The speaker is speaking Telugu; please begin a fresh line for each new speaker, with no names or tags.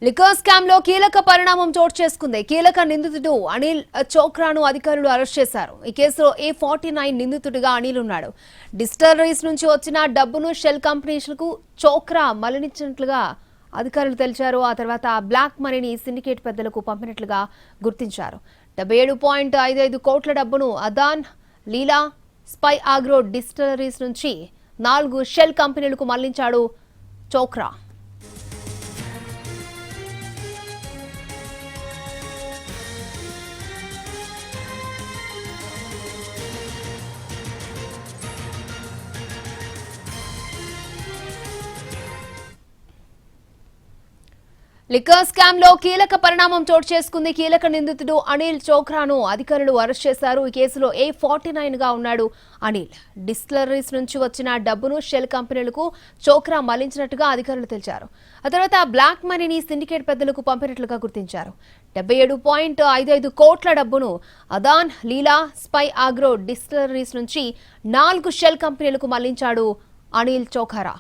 లిక్కర్ స్కామ్ లో కీలక పరిణామం చోటు చేసుకుంది. కీలక నిందితుడు అనిల్ చోక్రాను అధికారులు అరెస్ట్ చేశారు. ఈ కేసులో A49 నిందితుడిగా అనిల్ ఉన్నాడు. డిస్టిలరీస్ నుంచి వచ్చిన డబ్బును షెల్ కంపెనీలకు చోక్రా మళ్లించినట్లుగా అధికారులు తెలిపారు. ఆ తర్వాత బ్లాక్ మనీని సిండికేట్ పెద్దలకు పంపినట్లుగా గుర్తించారు. 77.55 కోట్ల డబ్బును అదాన్, లీలా, స్పై ఆగ్రో డిస్టిలరీస్ నుంచి 4 షెల్ కంపెనీలకు మళ్లించాడు చోక్రా. లిక్కర్ స్కామ్ లో కీలక పరిణామం చోటు చేసుకుంది. కీలక నిందితుడు అనిల్ చోక్రాను అధికారులు అరెస్ట్ చేశారు. ఈ కేసులో A49 గా ఉన్నాడు అనిల్. డిస్టిలరీస్ నుంచి వచ్చిన డబ్బును షెల్ కంపెనీలకు చోక్రా మళ్లించినట్టుగా అధికారులు తెలిపారు. ఆ తర్వాత బ్లాక్ మనీని సిండికేట్ పెద్దలకు పంపినట్లుగా గుర్తించారు. 77.55 కోట్ల డబ్బును అదాన్, లీలా, స్పై ఆగ్రో డిస్టిలరీస్ నుంచి 4 షెల్ కంపెనీలకు మళ్లించాడు అనిల్ చోక్రా.